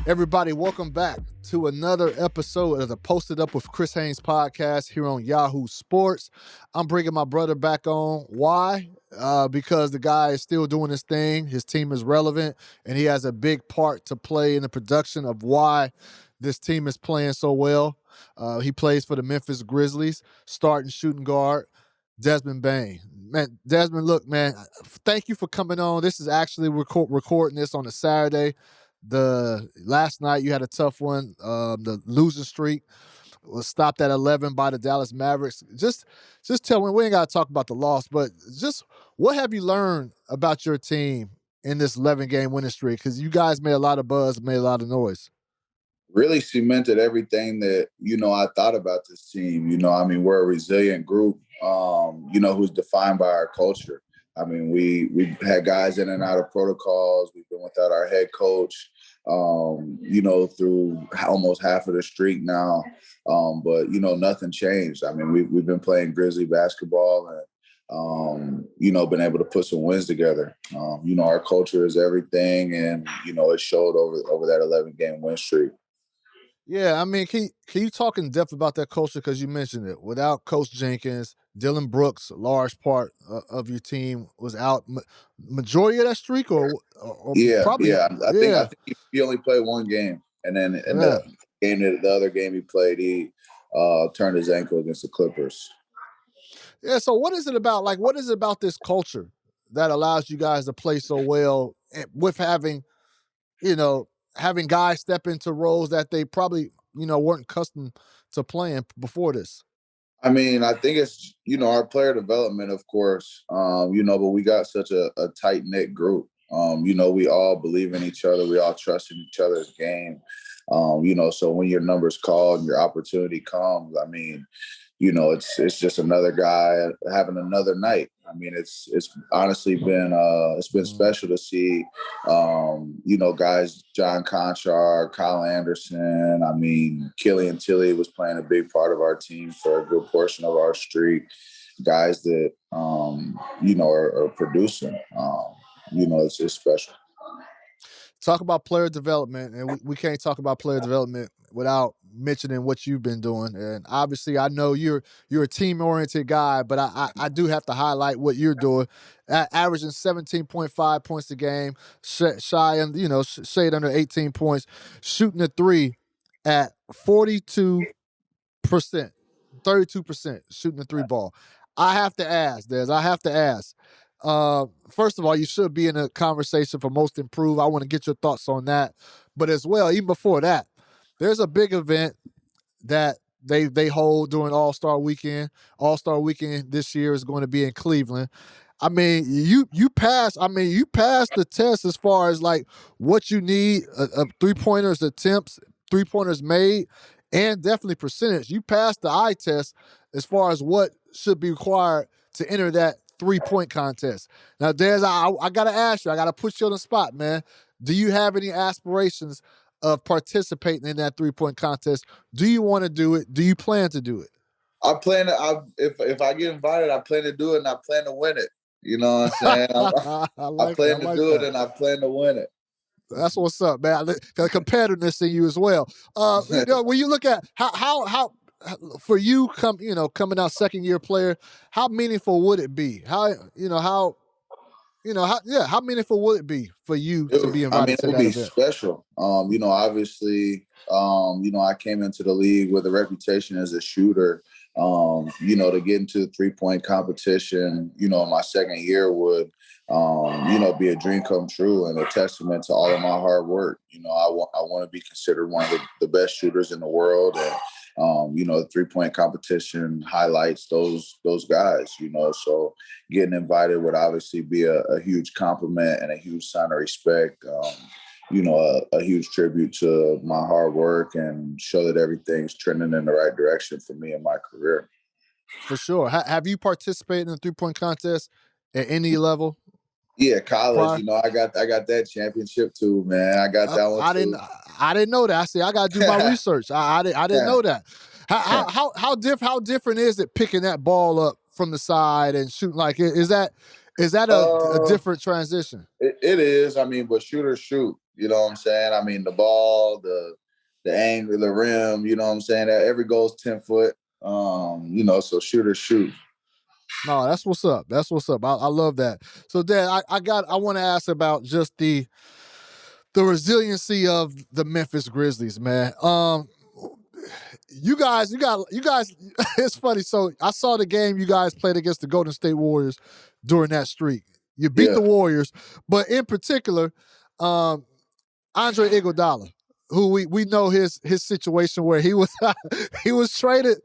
Everybody, welcome back to another episode of the Posted Up with Chris Haynes podcast here on Yahoo Sports. I'm bringing my brother back on. Why? Because the guy is still doing his thing. His team is relevant, and he has a big part to play in the production of why this team is playing so well. He plays for the Memphis Grizzlies, starting shooting guard, Desmond Bane. Man, Desmond, look, man, thank you for coming on. This is actually recording this on a Saturday. The last night you had a tough one. The losing streak was stopped at 11 by the Dallas Mavericks. Just tell me, we ain't got to talk about the loss, but just what have you learned about your team in this 11-game winning streak? Because you guys made a lot of buzz, made a lot of noise. Really cemented everything that, I thought about this team. We're a resilient group, who's defined by our culture. We had guys in and out of protocols. We've been without our head coach, through almost half of the streak now. But nothing changed. We've been playing Grizzly basketball and, been able to put some wins together. Our culture is everything. And, it showed over that 11-game win streak. Yeah, can you talk in depth about that culture? Because you mentioned it. Without Coach Jenkins, Dylan Brooks, a large part of your team was out. Majority of that streak, or probably? Yeah. I think he only played one game, and then the game, the other game he played, he turned his ankle against the Clippers. Yeah. So what is it about? What is it about this culture that allows you guys to play so well with having guys step into roles that they probably, weren't accustomed to playing before this? I think it's, our player development, of course, but we got such a tight-knit group. We all believe in each other. We all trust in each other's game. So when your number's called and your opportunity comes, it's just another guy having another night. It's honestly been special to see, guys, John Conchar, Kyle Anderson. Killian Tilly was playing a big part of our team for a good portion of our streak. Guys that, are producing. It's special. Talk about player development, and we can't talk about player development without mentioning what you've been doing. And obviously, I know you're a team-oriented guy, but I do have to highlight what you're doing. Averaging 17.5 points a game, shade under 18 points, shooting a three at 42%, 32% shooting the three ball. I have to ask, Des. First of all, you should be in a conversation for most improved. I want to get your thoughts on that. But as well, even before that, there's a big event that they hold during All-Star Weekend. All-Star Weekend this year is going to be in Cleveland. You passed the test as far as what you need, three-pointers attempts, three-pointers made, and definitely percentage. You passed the eye test as far as what should be required to enter that three-point contest. Now, Des, I got to ask you, I got to put you on the spot, man. Do you have any aspirations of participating in that three-point contest? Do you want to do it? Do you plan to do it? I plan to, if I get invited, I plan to do it, and I plan to win it. You know what I'm saying? I plan to do it, and I plan to win it. That's what's up, man. The competitiveness in you as well. When you look at how for you coming out second year player, how meaningful would it be? How meaningful would it be for you to be invited to that event? It would be special. Obviously, I came into the league with a reputation as a shooter. To get into the three-point competition, my second year would, be a dream come true and a testament to all of my hard work. I want to be considered one of the best shooters in the world. And, the three-point competition highlights those guys, so getting invited would obviously be a huge compliment and a huge sign of respect. A huge tribute to my hard work and show that everything's trending in the right direction for me in my career. For sure. Have you participated in the three-point contest at any level? Yeah, college. I got that championship too, man. I got that one. I didn't know that. I see. I got to do my research. I didn't know that. How different is it picking that ball up from the side and shooting? Is that Is that a different transition? It is. I mean, but shooters shoot. You know what I'm saying? I mean, the ball, the angle, the rim. You know what I'm saying? That every goal's 10 foot. You know, so shooters shoot. No, that's what's up. That's what's up. I love that. So, Dad, I want to ask about just the resiliency of the Memphis Grizzlies, man. You guys. It's funny. So I saw the game you guys played against the Golden State Warriors during that streak. You beat the Warriors, but in particular, Andre Iguodala, who we know his situation where he was he was traded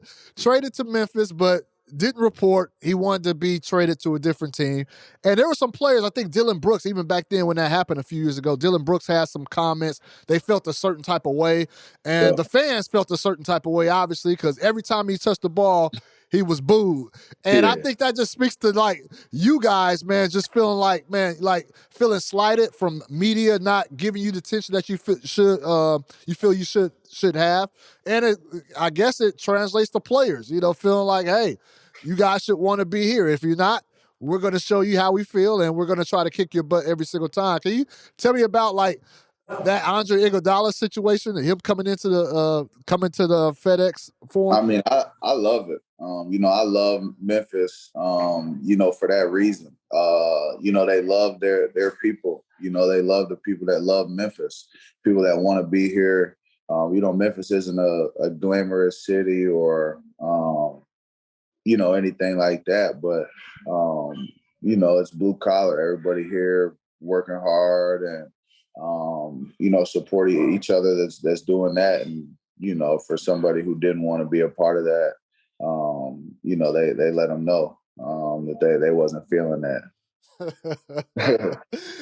to Memphis, but didn't report he wanted to be traded to a different team. And there were some players, I think Dylan Brooks, even back then when that happened a few years ago, Dylan Brooks had some comments. They felt a certain type of way. And the fans felt a certain type of way, obviously, because every time he touched the ball, he was booed. And I think that just speaks to, like, you guys, man, just feeling like, man, like feeling slighted from media not giving you the attention that you feel you should have. And I guess it translates to players, you know, feeling like, hey, you guys should want to be here. If you're not, we're going to show you how we feel, and we're going to try to kick your butt every single time. Can you tell me about, like, that Andre Iguodala situation and him coming to the FedEx Forum? I mean, I love it. You know, I love Memphis. You know, for that reason. You know, they love their people. You know, they love the people that love Memphis. People that want to be here. You know, Memphis isn't a glamorous city or you know, anything like that. But, you know, it's blue collar. Everybody here working hard and, you know, supporting each other that's doing that. And, you know, for somebody who didn't want to be a part of that, you know, they let them know that they wasn't feeling that.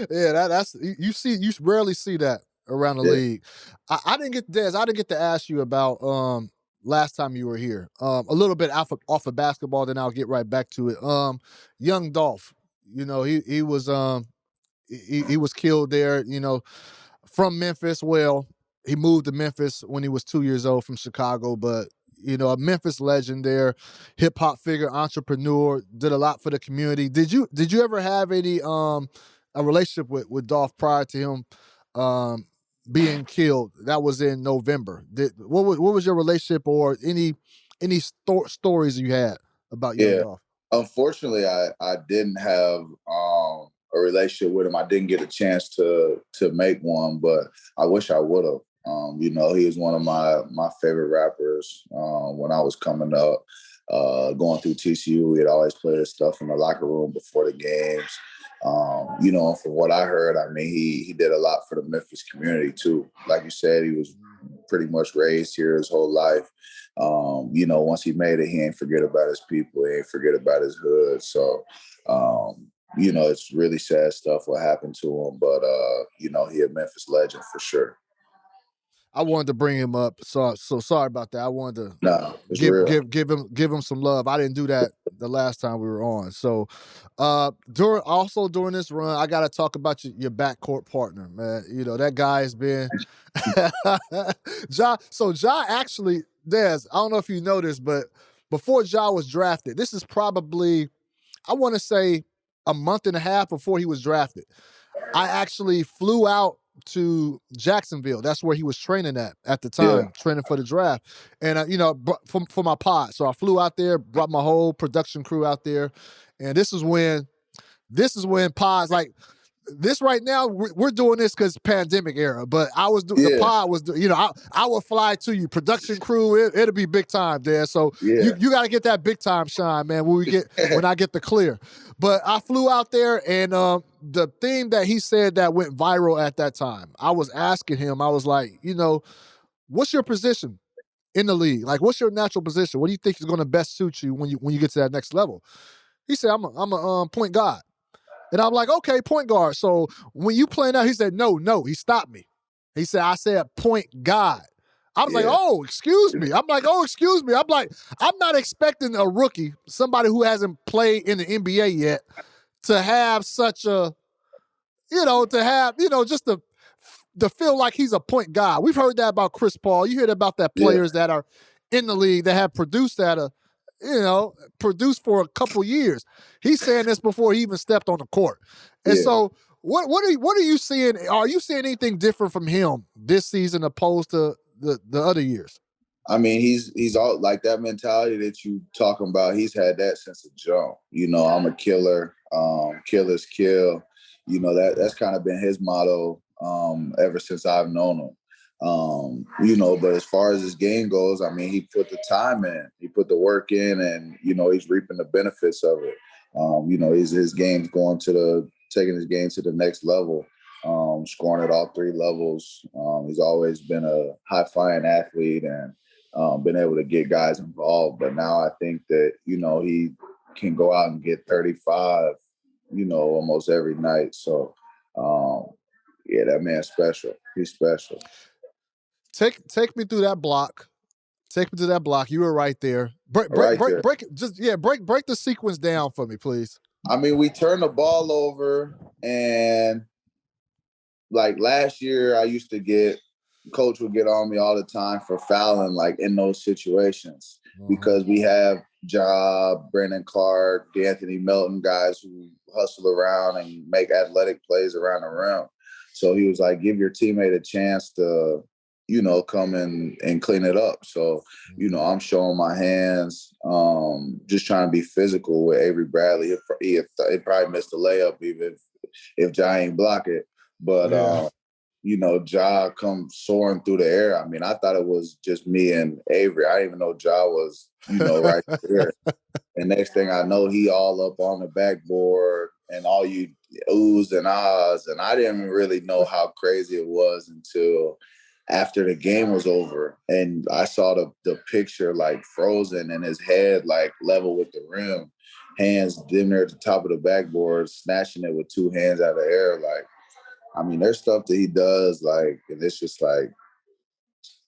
Yeah, that's you rarely see that around the league. I didn't get to ask you about last time you were here. A little bit off of basketball, then I'll get right back to it. Young Dolph, you know, he was he was killed there, you know, from Memphis. Well, he moved to Memphis when he was 2 years old from Chicago, but you know, a Memphis legend there, hip hop figure, entrepreneur, did a lot for the community. Did you ever have any a relationship with Dolph prior to him being killed? That was in November. What was your relationship or any stories you had about Young Dolph? Unfortunately, I didn't have a relationship with him. I didn't get a chance to make one, but I wish I would have. You know, he was one of my favorite rappers when I was coming up. Going through TCU, we had always played his stuff in the locker room before the games. You know, from what I heard, I mean, he did a lot for the Memphis community too. Like you said, he was pretty much raised here his whole life. You know, once he made it, he ain't forget about his people. He ain't forget about his hood. So, you know, it's really sad stuff what happened to him. But, you know, he a Memphis legend for sure. I wanted to bring him up. So sorry about that. I wanted to give him some love. I didn't do that the last time we were on. So during this run, I got to talk about your backcourt partner, man. You know, that guy has been Ja. So Ja actually, Des, I don't know if you know this, but before Ja was drafted, this is probably, I want to say, a month and a half before he was drafted. I actually flew out to Jacksonville. That's where he was training at the time, training for the draft. And, you know, for my pod. So I flew out there, brought my whole production crew out there. And this is when pods, like, this right now, we're doing this because pandemic era, but the pod was, you know, I will fly to you, production crew, it'll be big time there. So you got to get that big time shine, man, when I get the clear. But I flew out there, and the thing that he said that went viral at that time, I was asking him, I was like, you know, what's your position in the league? Like, what's your natural position? What do you think is going to best suit you when you get to that next level? He said, I'm a point guard. And I'm like, okay, point guard. So when you playing out, he said, no, he stopped me. He said, I said point guard. I was like, oh, excuse me. I'm like, oh, excuse me. I'm like, I'm not expecting a rookie, somebody who hasn't played in the NBA yet, to have such a, you know, just to feel like he's a point guard. We've heard that about Chris Paul. You hear about that players that are in the league that have produced at produced for a couple years. He's saying this before he even stepped on the court. And Yeah. so what are you seeing? Are you seeing anything different from him this season opposed to the other years? I mean, he's all like that mentality that you talking about. He's had that since the jump. I'm a killer, killers kill. That's kind of been his motto ever since I've known him. But as far as his game goes, I mean, he put the time in, he put the work in, and he's reaping the benefits of it. His game's taking his game to the next level. Scoring at all three levels. He's always been a high-flying athlete and been able to get guys involved. But now I think that, he can go out and get 35, almost every night. So, that man's special. He's special. Take me through that block. Take me to that block. You were right there. Break the sequence down for me, please. I mean, we turned the ball over, and like last year, coach would get on me all the time for fouling, like in those situations, because we have Ja, Brandon Clark, D'Anthony Melton, guys who hustle around and make athletic plays around the rim. So he was like, give your teammate a chance to, come in and clean it up. So, I'm showing my hands, just trying to be physical with Avery Bradley. He probably missed a layup even if Ja ain't block it. But, Ja come soaring through the air. I mean, I thought it was just me and Avery. I didn't even know Ja was, right there. And next thing I know, he all up on the backboard and all you oohs and ahs. And I didn't really know how crazy it was until after the game was over. And I saw the picture like frozen and his head like level with the rim, hands dim there at the top of the backboard, snatching it with two hands out of the air. Like, I mean, there's stuff that he does, like, and it's just like,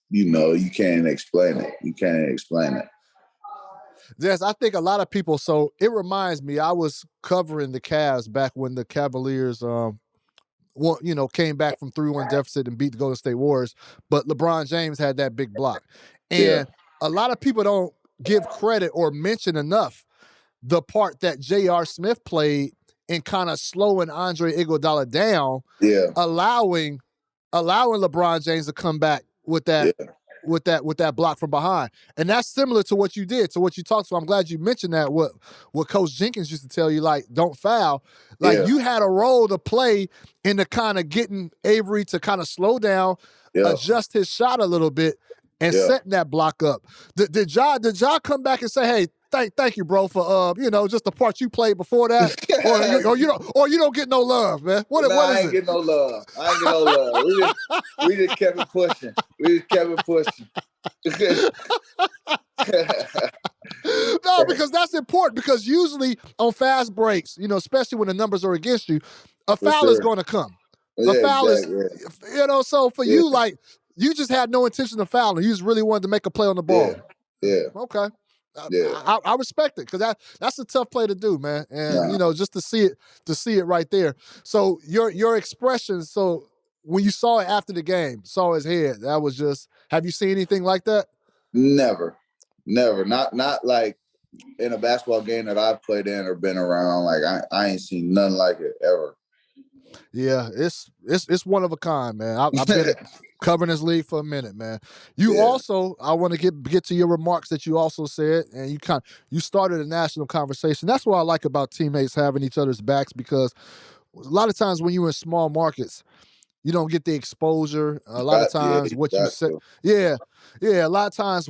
you can't explain it. You can't explain it. Yes, I think a lot of people. So it reminds me, I was covering the Cavs back when the Cavaliers, came back from 3-1 deficit and beat the Golden State Warriors. But LeBron James had that big block, and a lot of people don't give credit or mention enough the part that J.R. Smith played in kind of slowing Andre Iguodala down, allowing LeBron James to come back with that with that block from behind. And that's similar to what you did, to what you talked to. I'm glad you mentioned that. What Coach Jenkins used to tell you, like, don't foul. Like, you had a role to play in the kind of getting Avery to kind of slow down, adjust his shot a little bit, and setting that block up. Did Ja come back and say, hey, thank you, bro, for just the part you played before that, or you don't get no love, man? What is it? I ain't get no love. We just kept it pushing. No, because that's important. Because usually on fast breaks, especially when the numbers are against you, a foul is going to come. A foul is, so for you, like, you just had no intention of fouling. You just really wanted to make a play on the ball. Yeah. Okay. I respect it, because that's a tough play to do, man. And just to see it right there. So your expression. So when you saw it after the game, saw his head, that was just. Have you seen anything like that? Never. Not like in a basketball game that I've played in or been around. Like I ain't seen nothing like it ever. Yeah, it's one of a kind, man. I've been covering this league for a minute, man. You also, I want to get to your remarks that you also said, and you started a national conversation. That's what I like about teammates having each other's backs, because a lot of times when you're in small markets, you don't get the exposure. A lot of times what you say, a lot of times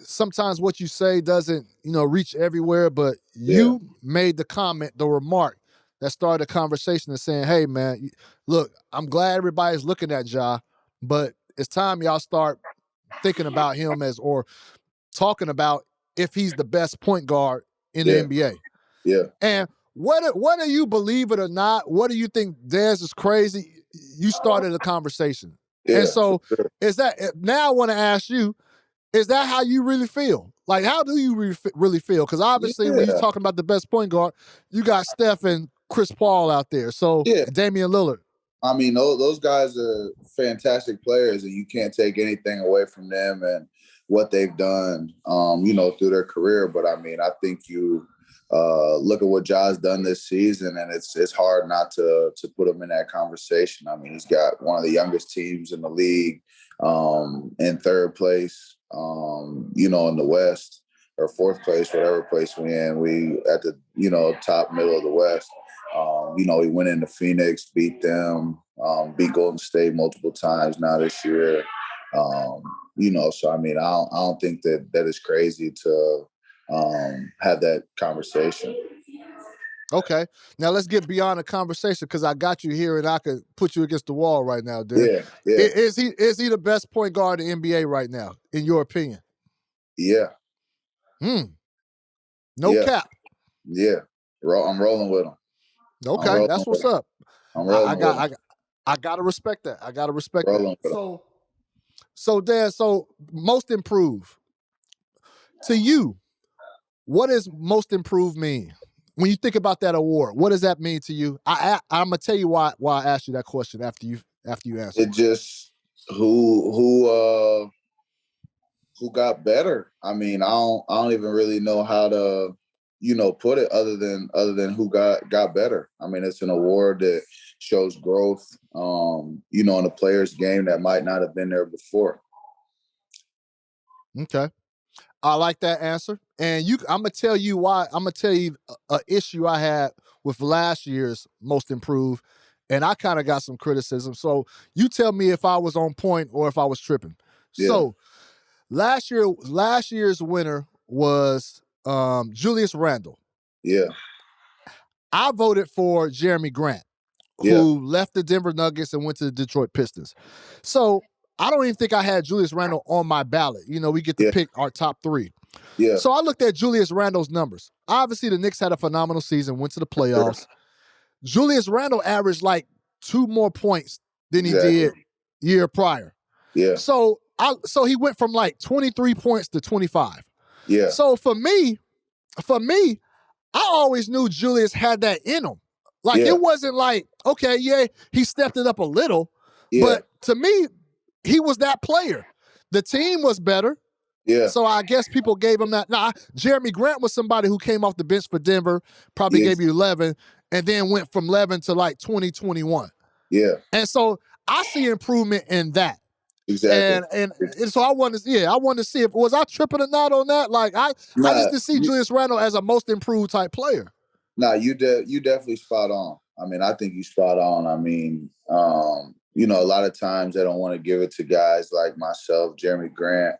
sometimes what you say doesn't, reach everywhere, but you made the comment, the remark that started a conversation and saying, hey, man, look, I'm glad everybody's looking at Ja, but it's time y'all start thinking about him or talking about if he's the best point guard in the NBA. Yeah. And whether you believe it or not, whether you think Dez is crazy, you started a conversation. Yeah, and so is that, now I want to ask you, is that how you really feel? Like, how do you really feel? Because obviously when you're talking about the best point guard, you got Steph and Chris Paul out there. So Damian Lillard. I mean, those guys are fantastic players, and you can't take anything away from them. And what they've done, through their career. But I mean, I think you look at what Ja's done this season, and it's hard not to put him in that conversation. I mean, he's got one of the youngest teams in the league, in third place, in the West, or fourth place, whatever place we in. We at the top middle of the West. He went into Phoenix, beat them, beat Golden State multiple times now this year. So I mean, I don't think that is crazy to have that conversation. Okay, now let's get beyond the conversation, because I got you here and I could put you against the wall right now, Dan. Yeah. Is he the best point guard in the NBA right now, in your opinion? Yeah. No cap. Yeah. I'm rolling with him. Okay, that's what's up. I'm rolling with him. I gotta respect that. I gotta respect rolling that. So Dan, most improved. To you, what does most improved mean? When you think about that award, what does that mean to you? I'm gonna tell you why I asked you that question after you answered. It just who got better. I mean, I don't even really know how to put it other than who got better. I mean, it's an award that shows growth, in a player's game that might not have been there before. Okay. I like that answer. And I'm going to tell you why. I'm going to tell you an issue I had with last year's most improved, and I kind of got some criticism. So you tell me if I was on point or if I was tripping. Yeah. So last year's winner was Julius Randle. Yeah. I voted for Jeremy Grant, who left the Denver Nuggets and went to the Detroit Pistons. So I don't even think I had Julius Randle on my ballot. We get to pick our top three. Yeah. So I looked at Julius Randle's numbers. Obviously, the Knicks had a phenomenal season, went to the playoffs. Sure. Julius Randle averaged like 2 more points than he did year prior. Yeah. So he went from like 23 points to 25. Yeah. So for me, I always knew Julius had that in him. Like, it wasn't like, okay, he stepped it up a little. Yeah. But to me, he was that player. The team was better. Yeah. So I guess people gave him that. Nah, Jeremy Grant was somebody who came off the bench for Denver, probably gave you 11, and then went from 11 to like 20, 21. Yeah. And so I see improvement in that. Exactly. And so I wanted to see if was I tripping or not on that. Like I just didn't see Julius Randle as a most improved type player. Nah, you definitely spot on. I mean, I think you spot on. I mean, a lot of times they don't want to give it to guys like myself, Jeremy Grant,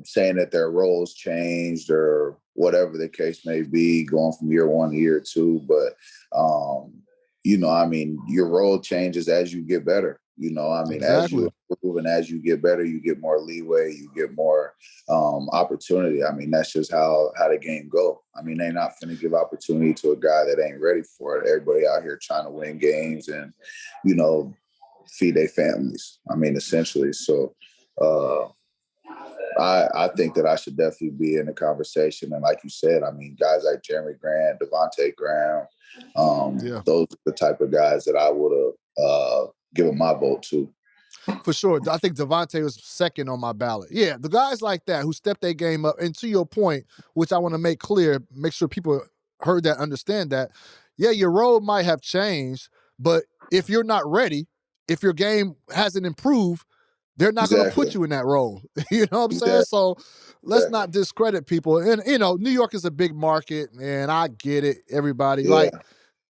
saying that their roles changed or whatever the case may be, going from year 1 to year 2. But, I mean, your role changes as you get better. Exactly. As you improve and as you get better, you get more leeway, you get more opportunity. I mean, that's just how the game go. I mean, they're not going to give opportunity to a guy that ain't ready for it. Everybody out here trying to win games and, feed their families. I mean, essentially. So I think that I should definitely be in the conversation. And like you said, I mean, guys like Jeremy Grant, Devontae Graham, those are the type of guys that I would have given my vote to. For sure. I think Devontae was second on my ballot. Yeah, the guys like that who step their game up. And to your point, which I want to make clear, make sure people heard that, understand that, your role might have changed, but if you're not ready, if your game hasn't improved, they're not going to put you in that role. You know what I'm saying? So let's not discredit people. And, New York is a big market, and I get it, everybody. Yeah. Like,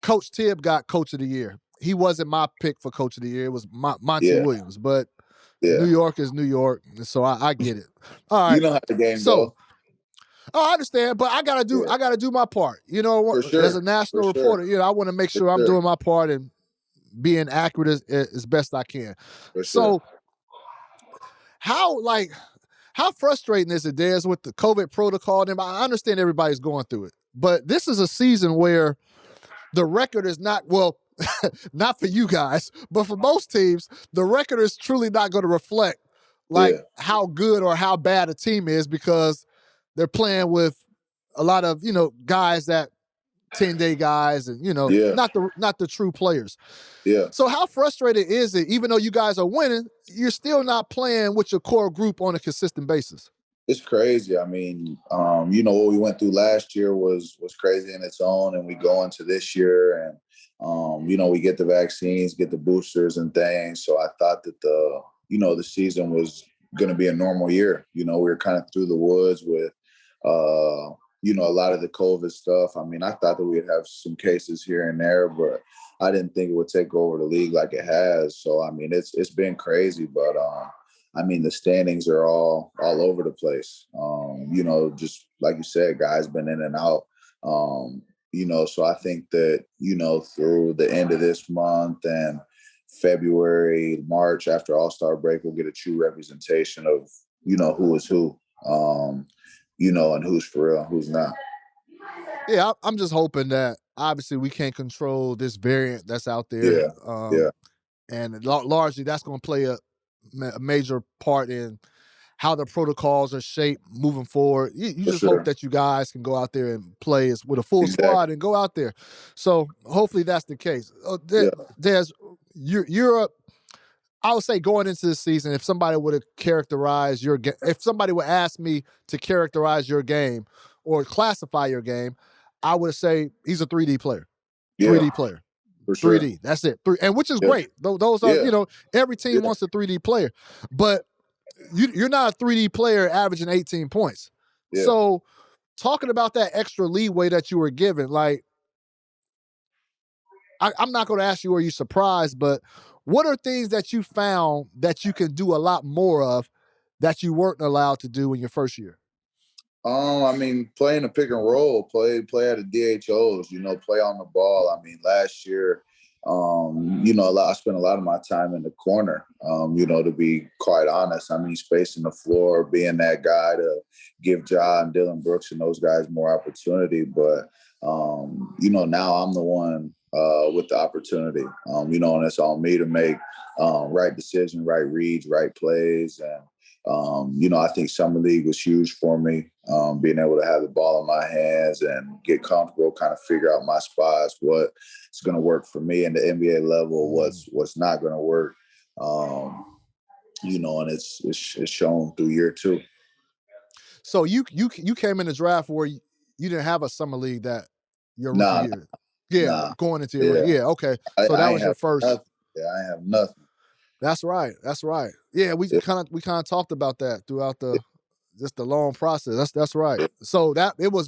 Coach Tibb got Coach of the Year. He wasn't my pick for Coach of the Year. It was Monty Williams. But New York is New York, so I get it. All right. You know how the game goes. I understand, but I gotta do my part. Sure. As a national reporter, I want to make sure I'm doing my part and being accurate as best I can. So how frustrating is it, Des, with the COVID protocol? And I understand everybody's going through it, but this is a season where the record is not, well, not for you guys, but for most teams, the record is truly not going to reflect how good or how bad a team is, because they're playing with a lot of, guys that 10-day guys and, Yeah. not the true players. Yeah. So how frustrated is it, even though you guys are winning, you're still not playing with your core group on a consistent basis? It's crazy. I mean, what we went through last year was crazy in its own, and we go into this year, and we get the vaccines, get the boosters and things. So I thought that the season was going to be a normal year. We were kind of through the woods with, a lot of the COVID stuff. I mean, I thought that we'd have some cases here and there, but I didn't think it would take over the league like it has. So I mean, it's been crazy, but I mean, the standings are all over the place. Just like you said, guys been in and out. So I think that, through the end of this month and February, March, after All-Star break, we'll get a true representation of, who is who, and who's for real, who's not. Yeah, I'm just hoping that obviously we can't control this variant that's out there. Yeah. And largely that's going to play a major part in how the protocols are shaped moving forward. You just hope that you guys can go out there and play with a full squad and go out there. So hopefully that's the case. You're I would say going into the season, if somebody would have characterized your game, if somebody would ask me to characterize your game or classify your game, I would say he's a 3D player. Yeah. 3D player. For sure. 3D. That's it. And which is great. Those are, every team wants a 3D player. But you're not a 3D player averaging 18 points. Yeah. So talking about that extra leeway that you were given, like, I'm not going to ask you, are you surprised, but what are things that you found that you can do a lot more of that you weren't allowed to do in your first year? I mean, playing a pick and roll, play at the DHOs, play on the ball. I mean, last year, I spent a lot of my time in the corner, to be quite honest. I mean, spacing the floor, being that guy to give Ja and Dylan Brooks and those guys more opportunity. But, now I'm the one with the opportunity, and it's on me to make right decision, right reads, right plays. And, I think summer league was huge for me, being able to have the ball in my hands and get comfortable, kind of figure out my spots, what's going to work for me in the NBA level, what's not going to work, and it's shown through year 2. So you came in the draft where you didn't have a summer league that your rookie year. Yeah, going into your rookie. Yeah, okay. So that was your first. Nothing. Yeah, I have nothing. That's right. Yeah, we kind of talked about that throughout the long process. That's right. So that was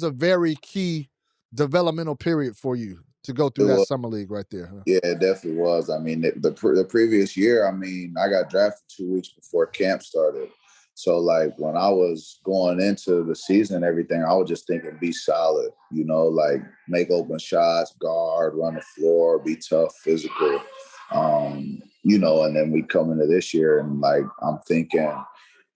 a very key developmental period for you to go through that summer league right there. Huh? Yeah, it definitely was. I mean, the previous year, I mean, I got drafted 2 weeks before camp started. So, like, when I was going into the season and everything, I was just thinking, be solid, like make open shots, guard, run the floor, be tough, physical, and then we come into this year and, like, I'm thinking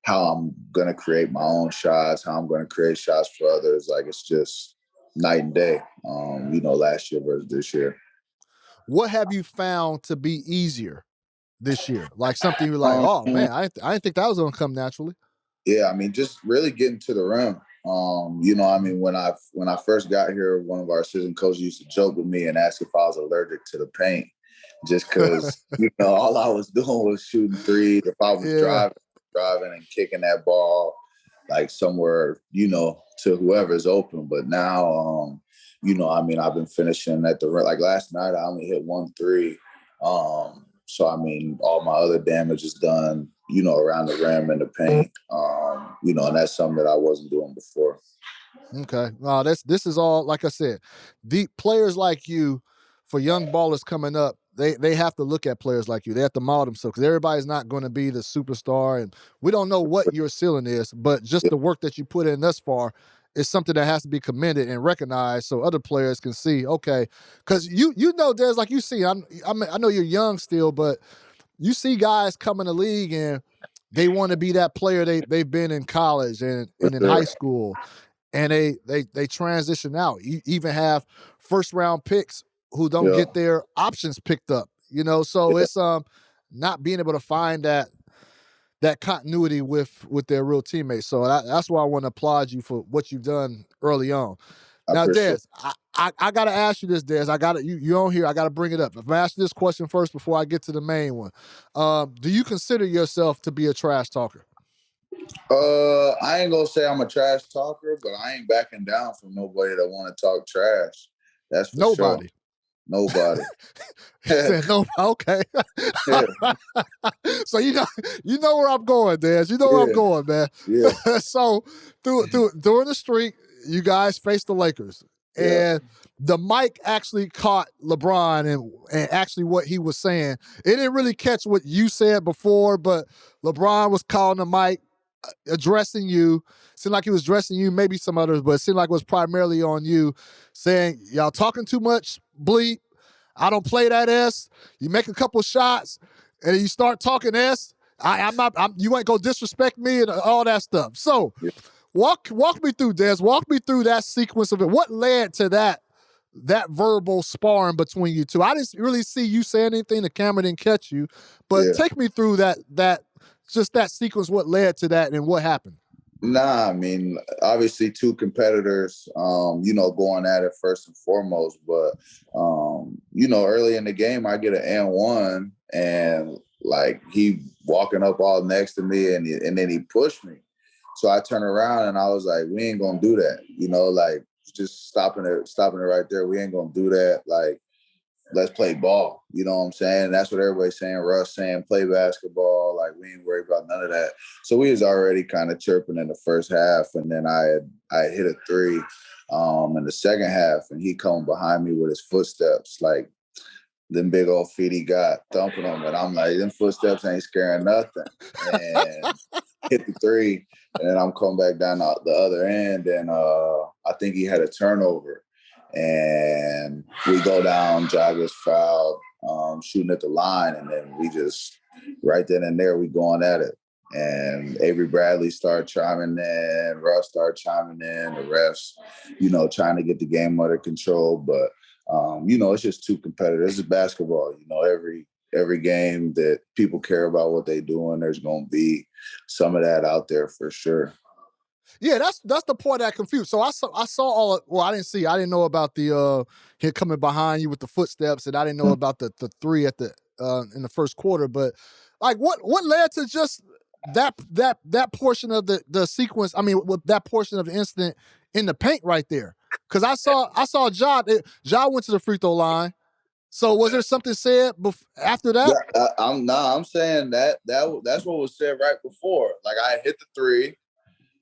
how I'm going to create my own shots, how I'm going to create shots for others. Like, it's just night and day, last year versus this year. What have you found to be easier this year? Like something you're like, oh man, I didn't think that was going to come naturally. Yeah, I mean, just really getting to the rim. I mean, when I first got here, one of our assistant coaches used to joke with me and ask if I was allergic to the paint, just because all I was doing was shooting threes. If I was driving and kicking that ball like somewhere, to whoever's open. But now, I mean, I've been finishing at the rim. Like last night, I only hit 1 3. So, I mean, all my other damage is done, around the rim and the paint, and that's something that I wasn't doing before. Okay. Well, this is all, like I said, the players like you, for young ballers coming up, they have to look at players like you. They have to model themselves because everybody's not going to be the superstar. And we don't know what your ceiling is, but just the work that you put in thus far is something that has to be commended and recognized so other players can see, okay, because there's, like you see, I know you're young still, but you see guys come in the league and they want to be that player they've been in college and in high school, and they transition out. You even have first round picks who don't get their options picked up, so it's not being able to find that that continuity with their real teammates. So that's why I want to applaud you for what you've done early on. I Now, appreciate Des, I gotta ask you this, Des. I got you on here. I gotta bring it up. If I ask you this question first before I get to the main one, do you consider yourself to be a trash talker? I ain't gonna say I'm a trash talker, but I ain't backing down from nobody that want to talk trash. That's for sure. Nobody. Nobody. He said no. Okay. Yeah. So you know where I'm going, Des. You know where I'm going, man. Yeah. So during the streak, you guys faced the Lakers, Yeah. and the mic actually caught LeBron and actually what he was saying. It didn't really catch what you said before, but LeBron was calling the mic, addressing you. Seemed like he was addressing you, maybe some others, but it seemed like it was primarily on you, saying, y'all talking too much, bleep. I don't play that S. You make a couple shots, and then you start talking S. You ain't gonna disrespect me and all that stuff. So Yeah. walk me through, Des. Walk me through that sequence of it. What led to that verbal sparring between you two? I didn't really see you saying anything. The camera didn't catch you, but take me through that sequence. What led to that and what happened? Nah, I mean, obviously two competitors, going at it first and foremost. But, early in the game, I get an N1 and like he walking up all next to me and then he pushed me. So I turned around and I was like, we ain't going to do that. Like just stopping it right there. We ain't going to do that. Like, let's play ball. You know what I'm saying? That's what everybody's saying. Russ saying play basketball. Like we ain't worried about none of that. So we was already kind of chirping in the first half, and then I had hit a three in the second half, and he come behind me with his footsteps, like them big old feet he got thumping them, and I'm like, them footsteps ain't scaring nothing, and hit the three, and then I'm coming back down the other end, and I think he had a turnover. And we go down, Ja gets fouled, shooting at the line, and then we just right then and there we going at it. And Avery Bradley started chiming in, Russ started chiming in, the refs, trying to get the game under control. But it's just two competitors. It's basketball. Every game that people care about what they doing, there's gonna be some of that out there for sure. Yeah, that's the part that confused. So I saw all of, well, I didn't know about the him coming behind you with the footsteps, and I didn't know about the three at the in the first quarter. But like what led to just that portion of the sequence? I mean, with that portion of the incident in the paint right there. Because I saw Ja went to the free throw line. So was there something said after that? Yeah, I'm saying that's what was said right before. Like I hit the three.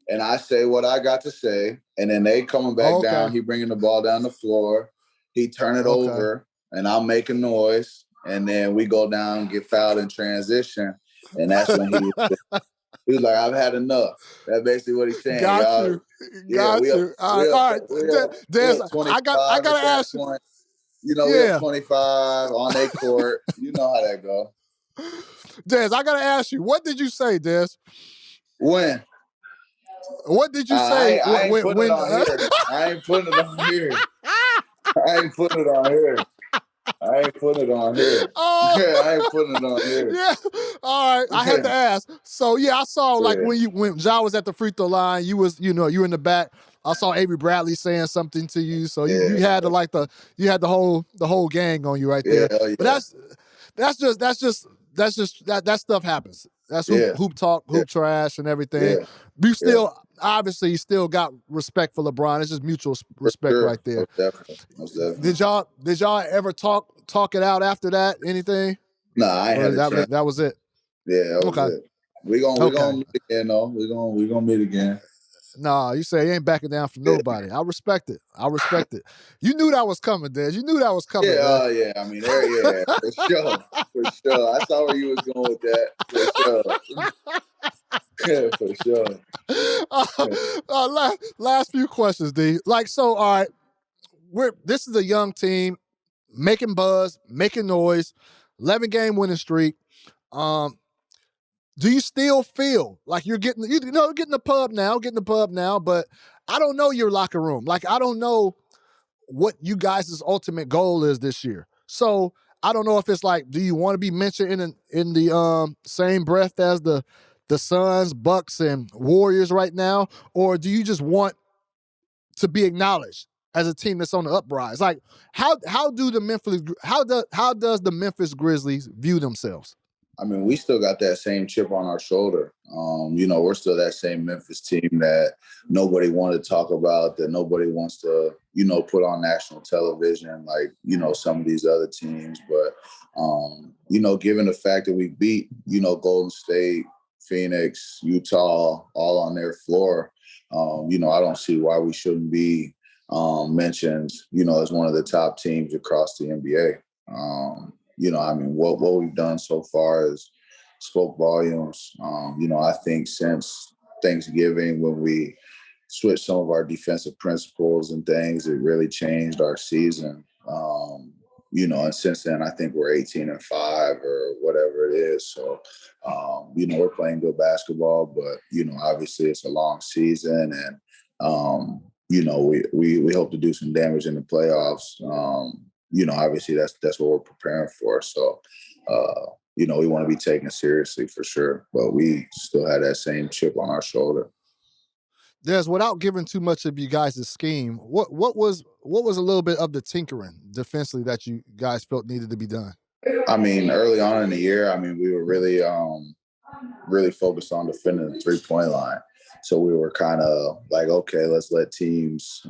And I say what I got to say, and then they coming back down. He bringing the ball down the floor. He turn it over, and I'm making noise. And then we go down and get fouled in transition. And that's when he was like, I've had enough. That's basically what he's saying. Got you. All right. Des, I gotta ask you. Point. We have 25 on their court. You know how that go. Des, I gotta ask you, what did you say, Des? When? What did you say? I ain't putting it on here. I ain't putting it on here. I ain't putting it on here. I ain't putting it on here. I ain't putting it on here. Yeah. All right. I had to ask. So yeah, I saw like when Ja was at the free throw line, you were in the back. I saw Avery Bradley saying something to you. So you had the whole gang on you right there. Yeah. But that stuff happens. That's hoop talk, hoop trash, and everything. Yeah. You still obviously you still got respect for LeBron. It's just mutual respect right there. Most definitely. Did y'all ever talk it out after that? Anything? Nah, I ain't had a chance. That was it. Yeah, that was it. We gonna meet again though. We gonna meet again. Nah, you say you ain't backing down from nobody. I respect it. You knew that was coming, Des. You knew that was coming. Yeah, yeah. I mean, for sure. I saw where you was going with that. For sure. Yeah, for sure. Last few questions, D. Like, so, all right, this is a young team making buzz, making noise, 11-game winning streak. Do you still feel like you're getting the pub now, but I don't know your locker room. Like, I don't know what you guys' ultimate goal is this year. So I don't know if it's like, do you want to be mentioned in the same breath as the the Suns, Bucks, and Warriors right now, or do you just want to be acknowledged as a team that's on the uprise? Like, how does the Memphis Grizzlies view themselves? I mean, we still got that same chip on our shoulder. We're still that same Memphis team that nobody wanted to talk about, that nobody wants to, put on national television like, some of these other teams. But, given the fact that we beat, Golden State, Phoenix, Utah, all on their floor, I don't see why we shouldn't be mentioned, as one of the top teams across the NBA. What we've done so far is spoke volumes. I think since Thanksgiving, when we switched some of our defensive principles and things, it really changed our season. And since then, I think we're 18-5 or whatever it is. So, we're playing good basketball, but, obviously it's a long season, and, we hope to do some damage in the playoffs. Obviously that's what we're preparing for. So, we want to be taken seriously for sure, but we still had that same chip on our shoulder. Des, without giving too much of you guys' scheme, what was a little bit of the tinkering defensively that you guys felt needed to be done? I mean, early on in the year, we were really focused on defending the 3-point line. So we were kind of like, okay, let's let teams,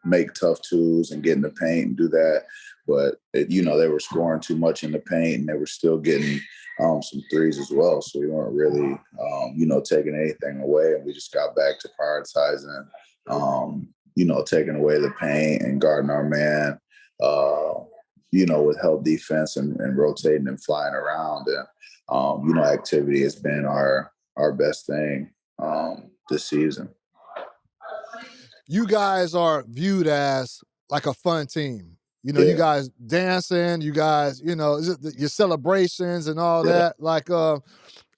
make tough twos and get in the paint and do that. But, they were scoring too much in the paint, and they were still getting some threes as well. So we weren't really, taking anything away. And we just got back to prioritizing, taking away the paint and guarding our man, with help defense and rotating and flying around. And, activity has been our best thing this season. You guys are viewed as like a fun team. You guys dancing, you guys, your celebrations and all that. Like,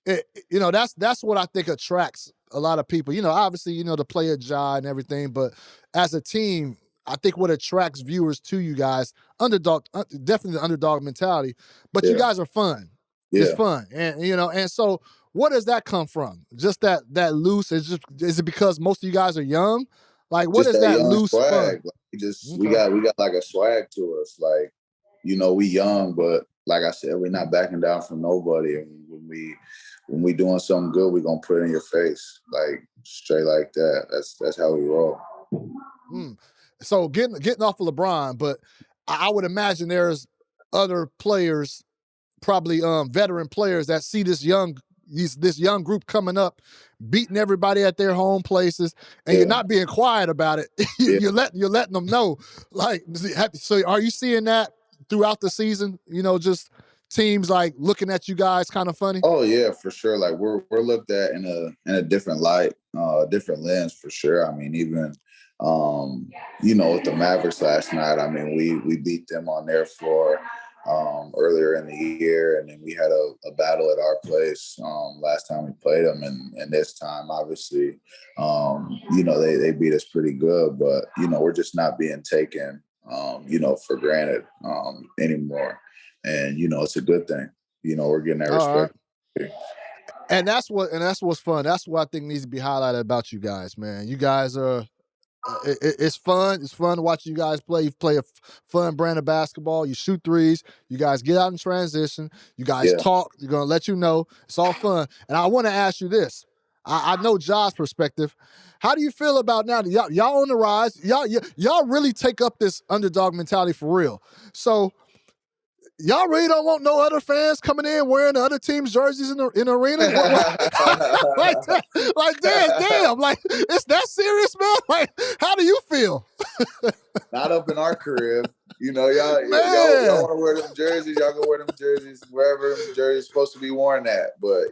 that's what I think attracts a lot of people. Obviously, the player Ja and everything, but as a team, I think what attracts viewers to you guys, definitely the underdog mentality, but you guys are fun. Yeah. It's fun. And so what does that come from? Just that loose? Is it because most of you guys are young? Like, what is that loose swag? fun? Like, we got like a swag to us. Like, we young, but like I said, we're not backing down from nobody. And when we doing something good, we're gonna put it in your face, like straight like that. That's how we roll. So getting off of LeBron, but I would imagine there's other players, probably veteran players, that see this young group coming up, beating everybody at their home places, and you're not being quiet about it. You're letting them know. Like, so are you seeing that throughout the season? Just teams like looking at you guys kind of funny? Oh yeah, for sure. Like we're looked at in a different light, different lens for sure. Even with the Mavericks last night, we beat them on their floor earlier in the year, and then we had a battle at our place last time we played them, and this time obviously they beat us pretty good, but we're just not being taken for granted anymore, and it's a good thing. We're getting that respect. Right. And that's what's fun. That's what I think needs to be highlighted about you guys, man. You guys are it's fun. It's fun to watch you guys play. You play a fun brand of basketball. You shoot threes. You guys get out in transition. You guys talk. You're going to let you know. It's all fun. And I want to ask you this. I know Ja's perspective. How do you feel about now that y'all on the rise? Y'all really take up this underdog mentality for real. So y'all really don't want no other fans coming in wearing the other team's jerseys in the arena? Like, damn. Like, it's that serious, man? Like, how do you feel? Not up in our crib. Y'all want to wear them jerseys. Y'all go wear them jerseys wherever them jerseys supposed to be worn at. But,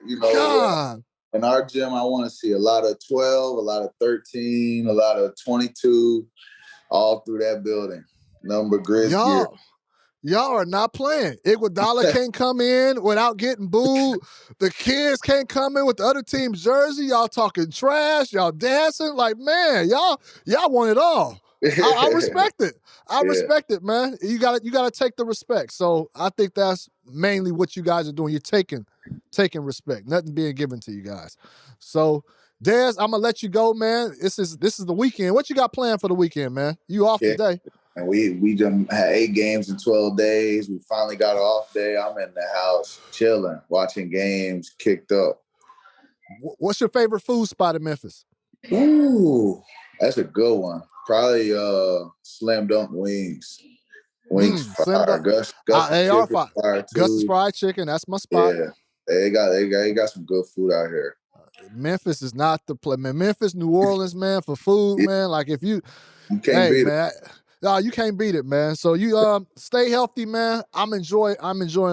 in our gym, I want to see a lot of 12, a lot of 13, a lot of 22, all through that building. Number Grizz gear. Y'all are not playing. Iguodala can't come in without getting booed. The kids can't come in with the other team's jersey. Y'all talking trash. Y'all dancing. Like, man, y'all want it all. I respect it. I respect it, man. You gotta take the respect. So I think that's mainly what you guys are doing. You're taking taking respect. Nothing being given to you guys. So, Des, I'm gonna let you go, man. This is the weekend. What you got planned for the weekend, man? You off today? And we done had 8 games in 12 days. We finally got an off day. I'm in the house chilling, watching games, kicked up. What's your favorite food spot in Memphis? Ooh, that's a good one. Probably Slam Dunk Wings. Wings fire. Gus AR chicken fire too. Gus's fried chicken. That's my spot. Yeah, they got some good food out here. Memphis is not the place, man. Memphis, New Orleans, man, for food, man. Like if you can't beat it. No, you can't beat it, man. So you stay healthy, man. I'm enjoying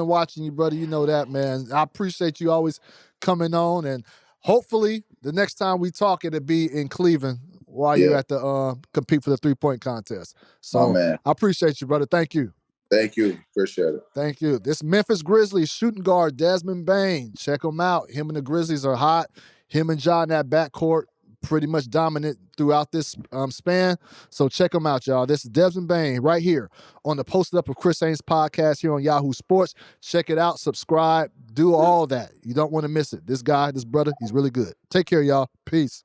watching you, brother. You know that, man. I appreciate you always coming on, and hopefully the next time we talk, it'll be in Cleveland while you're at the compete for the 3-point contest. So I appreciate you, brother. Thank you. Thank you. Appreciate it. Thank you. This Memphis Grizzlies shooting guard, Desmond Bane. Check him out. Him and the Grizzlies are hot. Him and Ja in that backcourt, pretty much dominant throughout this span. So check them out, y'all. This is Desmond Bane right here on the Posted Up with Chris Haynes podcast here on Yahoo Sports. Check it out. Subscribe. Do all that. You don't want to miss it. This guy, this brother, he's really good. Take care, y'all. Peace.